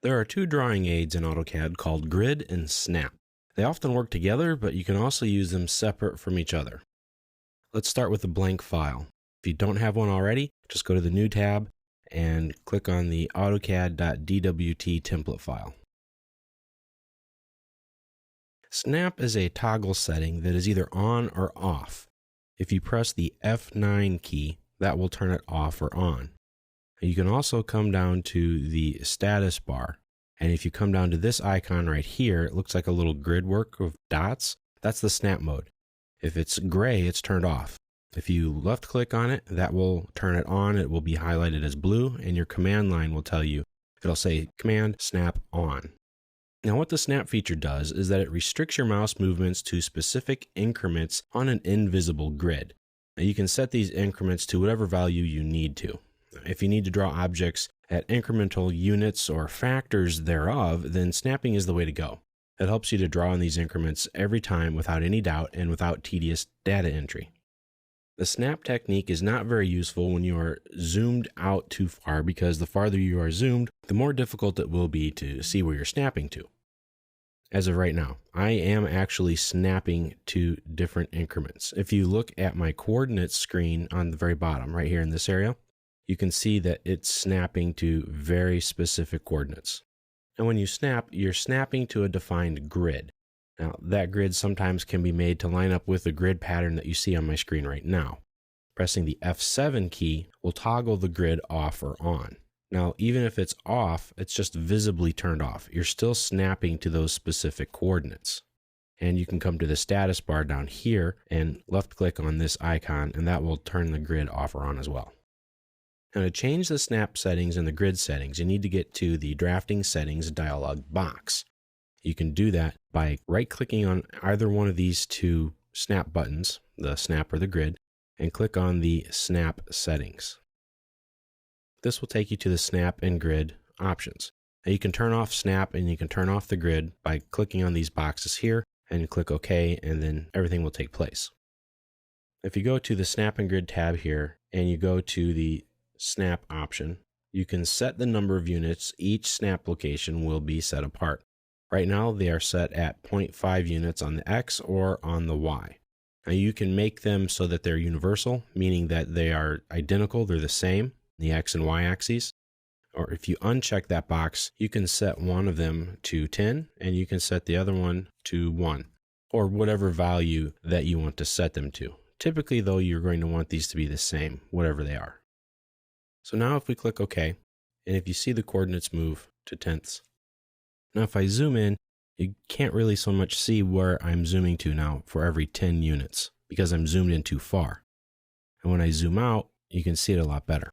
There are two drawing aids in AutoCAD called Grid and Snap. They often work together, but you can also use them separate from each other. Let's start with a blank file. If you don't have one already, just go to the New tab and click on the AutoCAD.dwt template file. Snap is a toggle setting that is either on or off. If you press the F9 key, that will turn it off or on. You can also come down to the status bar, and if you come down to this icon right here, it looks like a little grid work of dots. That's the snap mode. If it's gray, it's turned off. If you left click on it, that will turn it on. It will be highlighted as blue, and your command line will tell you, it'll say command snap on. Now what the snap feature does is that it restricts your mouse movements to specific increments on an invisible grid. Now you can set these increments to whatever value you need to. If you need to draw objects at incremental units or factors thereof, then snapping is the way to go. It helps you to draw in these increments every time without any doubt and without tedious data entry. The snap technique is not very useful when you are zoomed out too far, because the farther you are zoomed, the more difficult it will be to see where you're snapping to. As of right now, I am actually snapping to different increments. If you look at my coordinates screen on the very bottom, right here in this area, you can see that it's snapping to very specific coordinates. And when you snap, you're snapping to a defined grid. Now, that grid sometimes can be made to line up with the grid pattern that you see on my screen right now. Pressing the F7 key will toggle the grid off or on. Now, even if it's off, it's just visibly turned off. You're still snapping to those specific coordinates. And you can come to the status bar down here and left click on this icon, and that will turn the grid off or on as well. Now, to change the snap settings and the grid settings, you need to get to the drafting settings dialog box. You can do that by right-clicking on either one of these two snap buttons, the snap or the grid, and click on the snap settings. This will take you to the snap and grid options. Now you can turn off snap and you can turn off the grid by clicking on these boxes here and click OK, and then everything will take place. If you go to the snap and grid tab here and you go to the snap option, you can set the number of units each snap location will be set apart. Right now they are set at 0.5 units on the X or on the Y. Now you can make them so that they're universal, meaning that they are identical, they're the same, the X and Y axes. Or if you uncheck that box, you can set one of them to 10 and you can set the other one to 1, or whatever value that you want to set them to. Typically though, you're going to want these to be the same, whatever they are. So now if we click OK, and if you see the coordinates move to tenths. Now if I zoom in, you can't really so much see where I'm zooming to now for every 10 units, because I'm zoomed in too far. And when I zoom out, you can see it a lot better.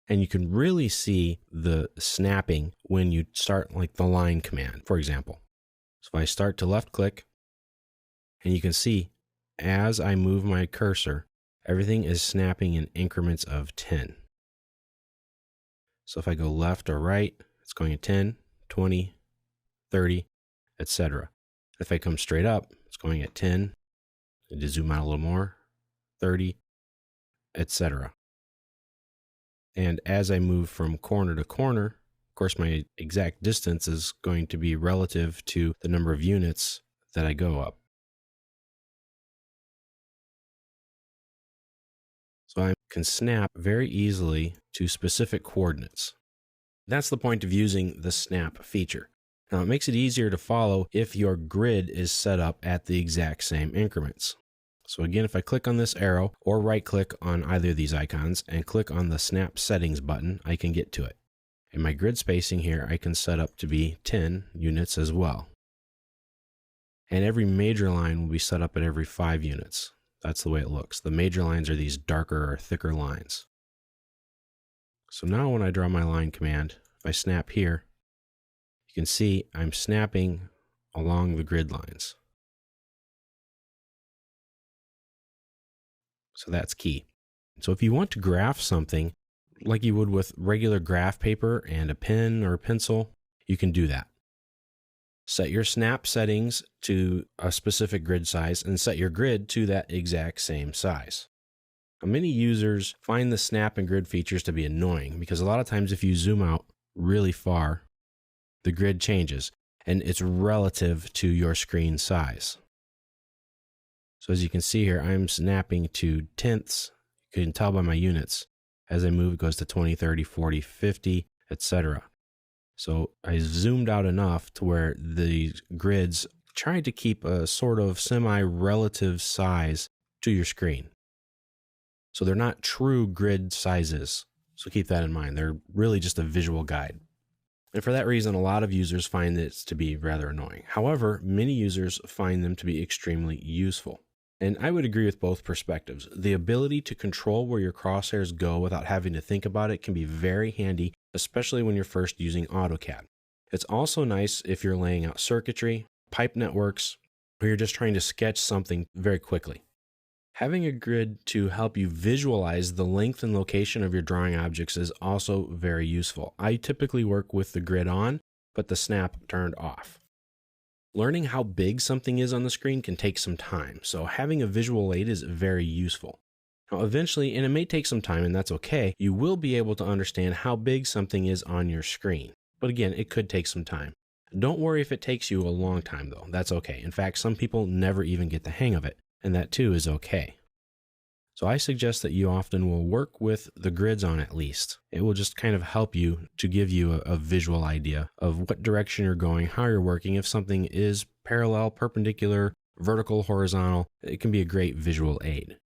And you can really see the snapping when you start like the line command, for example. So if I start to left click, and you can see as I move my cursor, everything is snapping in increments of 10. So if I go left or right, it's going at 10, 20, 30, etc. If I come straight up, it's going at 10. I need to zoom out a little more, 30, etc. And as I move from corner to corner, of course, my exact distance is going to be relative to the number of units that I go up. So I can snap very easily to specific coordinates. That's the point of using the snap feature. Now, it makes it easier to follow if your grid is set up at the exact same increments. So again, if I click on this arrow or right click on either of these icons and click on the snap settings button, I can get to it. And my grid spacing here, I can set up to be 10 units as well. And every major line will be set up at every 5 units. That's the way it looks. The major lines are these darker or thicker lines. So now when I draw my line command, if I snap here, you can see I'm snapping along the grid lines. So that's key. So if you want to graph something like you would with regular graph paper and a pen or a pencil, you can do that. Set your snap settings to a specific grid size and set your grid to that exact same size. Now, many users find the snap and grid features to be annoying because a lot of times if you zoom out really far, the grid changes, and it's relative to your screen size. So as you can see here, I'm snapping to tenths. You can tell by my units. As I move, it goes to 20, 30, 40, 50, etc. So I zoomed out enough to where the grids try to keep a sort of semi-relative size to your screen. So they're not true grid sizes. So keep that in mind. They're really just a visual guide. And for that reason, a lot of users find this to be rather annoying. However, many users find them to be extremely useful. And I would agree with both perspectives. The ability to control where your crosshairs go without having to think about it can be very handy, especially when you're first using AutoCAD. It's also nice if you're laying out circuitry, pipe networks, or you're just trying to sketch something very quickly. Having a grid to help you visualize the length and location of your drawing objects is also very useful. I typically work with the grid on, but the snap turned off. Learning how big something is on the screen can take some time, so having a visual aid is very useful. Now, eventually, and it may take some time, and that's okay, you will be able to understand how big something is on your screen. But again, it could take some time. Don't worry if it takes you a long time, though. That's okay. In fact, some people never even get the hang of it, and that too is okay. So I suggest that you often will work with the grids on at least. It will just kind of help you to give you a visual idea of what direction you're going, how you're working. If something is parallel, perpendicular, vertical, horizontal, it can be a great visual aid.